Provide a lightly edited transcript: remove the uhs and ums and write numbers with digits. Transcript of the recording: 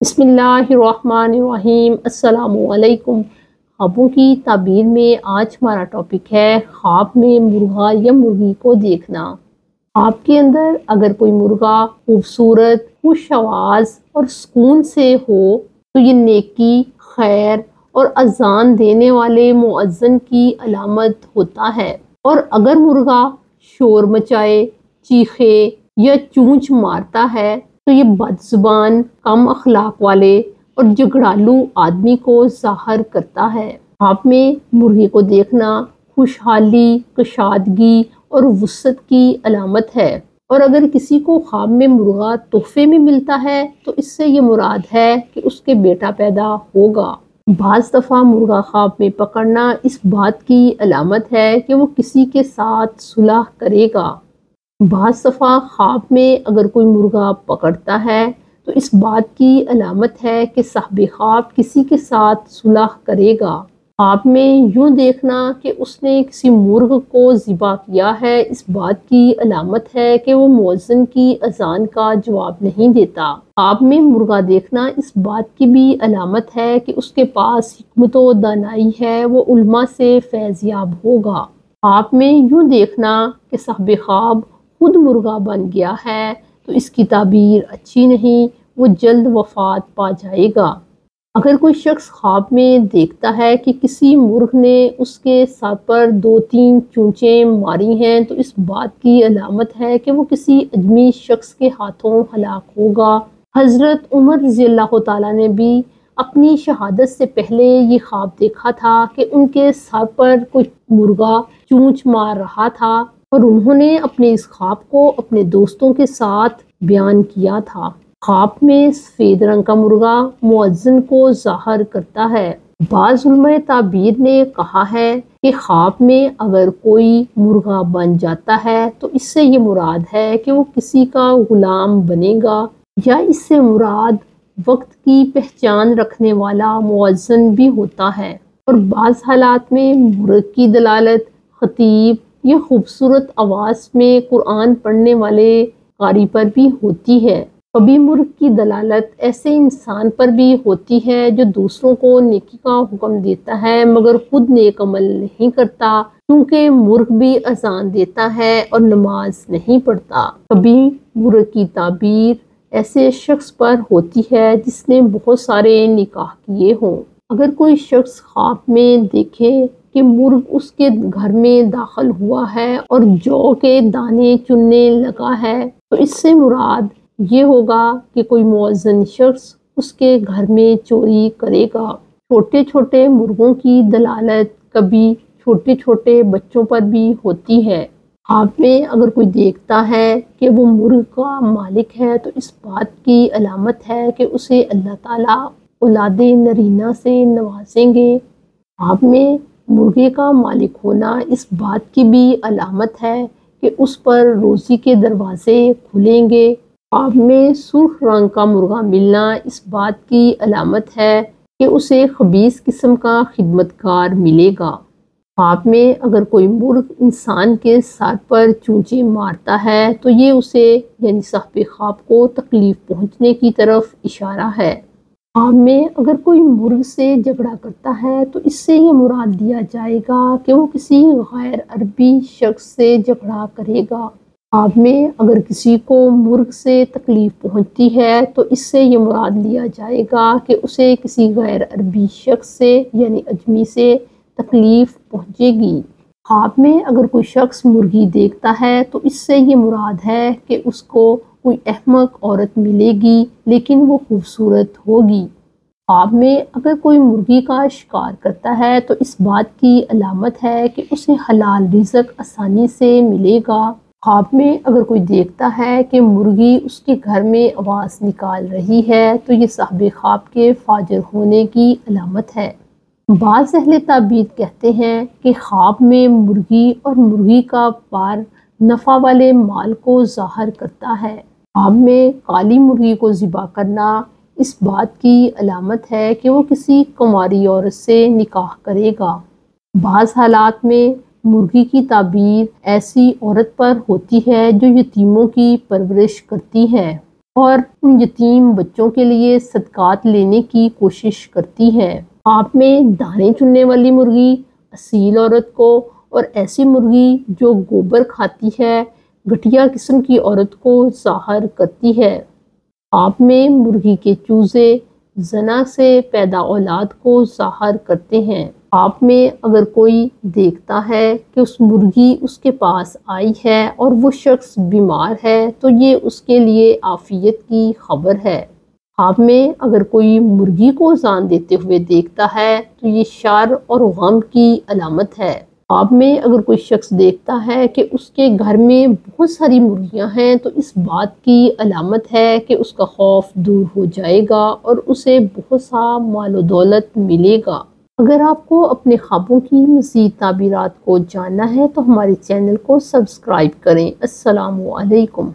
بسم اللہ الرحمن الرحیم۔ السلام علیکم۔ خوابوں کی تعبیر میں آج ہمارا ٹاپک ہے خواب میں مرغا یا مرغی کو دیکھنا۔ خواب کے اندر اگر کوئی مرغا خوبصورت، خوش آواز اور سکون سے ہو تو یہ نیکی، خیر اور اذان دینے والے مؤذن کی علامت ہوتا ہے، اور اگر مرغا شور مچائے، چیخے یا چونچ مارتا ہے تو یہ بد زبان، کم اخلاق والے اور جھگڑالو آدمی کو ظاہر کرتا ہے۔ خواب میں مرغی کو دیکھنا خوشحالی، کشادگی اور وسعت کی علامت ہے، اور اگر کسی کو خواب میں مرغا تحفے میں ملتا ہے تو اس سے یہ مراد ہے کہ اس کے بیٹا پیدا ہوگا۔ بعض دفعہ مرغا خواب میں پکڑنا اس بات کی علامت ہے کہ وہ کسی کے ساتھ صلح کرے گا۔ بعض دفعہ خواب میں اگر کوئی مرغا پکڑتا ہے تو اس بات کی علامت ہے کہ صاحب خواب کسی کے ساتھ صلح کرے گا۔ خواب میں یوں دیکھنا کہ اس نے کسی مرغ کو ذبح کیا ہے اس بات کی علامت ہے کہ وہ مؤذن کی اذان کا جواب نہیں دیتا۔ خواب میں مرغا دیکھنا اس بات کی بھی علامت ہے کہ اس کے پاس حکمت و دانائی ہے، وہ علماء سے فیض یاب ہوگا۔ خواب میں یوں دیکھنا کہ صاحب خواب خود مرغا بن گیا ہے تو اس کی تعبیر اچھی نہیں، وہ جلد وفات پا جائے گا۔ اگر کوئی شخص خواب میں دیکھتا ہے کہ کسی مرغ نے اس کے سر پر 2-3 چونچیں ماری ہیں تو اس بات کی علامت ہے کہ وہ کسی اجمی شخص کے ہاتھوں ہلاک ہوگا۔ حضرت عمر رضی اللہ تعالیٰ نے بھی اپنی شہادت سے پہلے یہ خواب دیکھا تھا کہ ان کے سر پر کچھ مرغا چونچ مار رہا تھا، اور انہوں نے اپنے اس خواب کو اپنے دوستوں کے ساتھ بیان کیا تھا۔ خواب میں سفید رنگ کا مرغا مؤذن کو ظاہر کرتا ہے۔ بعض علماء تعبیر نے کہا ہے کہ خواب میں اگر کوئی مرغا بن جاتا ہے تو اس سے یہ مراد ہے کہ وہ کسی کا غلام بنے گا، یا اس سے مراد وقت کی پہچان رکھنے والا مؤذن بھی ہوتا ہے۔ اور بعض حالات میں مرغ کی دلالت خطیب یا خوبصورت آواز میں قرآن پڑھنے والے قاری پر بھی ہوتی ہے۔ کبھی مرغ کی دلالت ایسے انسان پر بھی ہوتی ہے جو دوسروں کو نیکی کا حکم دیتا ہے مگر خود نیک عمل نہیں کرتا، کیونکہ مرغ بھی اذان دیتا ہے اور نماز نہیں پڑھتا۔ کبھی مرغ کی تعبیر ایسے شخص پر ہوتی ہے جس نے بہت سارے نکاح کیے ہوں۔ اگر کوئی شخص خواب میں دیکھے کہ مرغ اس کے گھر میں داخل ہوا ہے اور جو کے دانے چننے لگا ہے تو اس سے مراد یہ ہوگا کہ کوئی مؤذن شخص اس کے گھر میں چوری کرے گا۔ چھوٹے چھوٹے مرغوں کی دلالت کبھی چھوٹے چھوٹے بچوں پر بھی ہوتی ہے۔ خواب میں اگر کوئی دیکھتا ہے کہ وہ مرغ کا مالک ہے تو اس بات کی علامت ہے کہ اسے اللہ تعالیٰ اولاد نرینہ سے نوازیں گے۔ خواب میں مرغے کا مالک ہونا اس بات کی بھی علامت ہے کہ اس پر روزی کے دروازے کھلیں گے۔ خواب میں سرخ رنگ کا مرغا ملنا اس بات کی علامت ہے کہ اسے خبیث قسم کا خدمتگار ملے گا۔ خواب میں اگر کوئی مرغ انسان کے سر پر چونچیں مارتا ہے تو یہ اسے یعنی صاحب خواب کو تکلیف پہنچنے کی طرف اشارہ ہے۔ خواب میں اگر کوئی مرغ سے جھگڑا کرتا ہے تو اس سے یہ مراد دیا جائے گا کہ وہ کسی غیر عربی شخص سے جھگڑا کرے گا۔ خواب میں اگر کسی کو مرغ سے تکلیف پہنچتی ہے تو اس سے یہ مراد لیا جائے گا کہ اسے کسی غیر عربی شخص سے یعنی اجمی سے تکلیف پہنچے گی۔ خواب میں اگر کوئی شخص مرغی دیکھتا ہے تو اس سے یہ مراد ہے کہ اس کو کوئی احمق عورت ملے گی لیکن وہ خوبصورت ہوگی۔ خواب میں اگر کوئی مرغی کا شکار کرتا ہے تو اس بات کی علامت ہے کہ اسے حلال رزق آسانی سے ملے گا۔ خواب میں اگر کوئی دیکھتا ہے کہ مرغی اس کے گھر میں آواز نکال رہی ہے تو یہ صاحب خواب کے فاجر ہونے کی علامت ہے۔ بعض اہل تعبیر کہتے ہیں کہ خواب میں مرغی اور مرغی کا پر نفع والے مال کو ظاہر کرتا ہے۔ خواب میں کالی مرغی کو ذبح کرنا اس بات کی علامت ہے کہ وہ کسی کنواری عورت سے نکاح کرے گا۔ بعض حالات میں مرغی کی تعبیر ایسی عورت پر ہوتی ہے جو یتیموں کی پرورش کرتی ہے، اور ان یتیم بچوں کے لیے صدقات لینے کی کوشش کرتی ہے۔ خواب میں دانے چننے والی مرغی اصیل عورت کو اور ایسی مرغی جو گوبر کھاتی ہے گھٹیا قسم کی عورت کو ظاہر کرتی ہے۔ خواب میں مرغی کے چوزے زنا سے پیدا اولاد کو ظاہر کرتے ہیں۔ خواب میں اگر کوئی دیکھتا ہے کہ اس مرغی اس کے پاس آئی ہے اور وہ شخص بیمار ہے تو یہ اس کے لیے عافیت کی خبر ہے۔ خواب میں اگر کوئی مرغی کو اذان دیتے ہوئے دیکھتا ہے تو یہ شر اور غم کی علامت ہے۔ خواب میں اگر کوئی شخص دیکھتا ہے کہ اس کے گھر میں بہت ساری مرغیاں ہیں تو اس بات کی علامت ہے کہ اس کا خوف دور ہو جائے گا اور اسے بہت سا مال و دولت ملے گا۔ اگر آپ کو اپنے خوابوں کی مزید تعبیرات کو جاننا ہے تو ہمارے چینل کو سبسکرائب کریں۔ السلام علیکم۔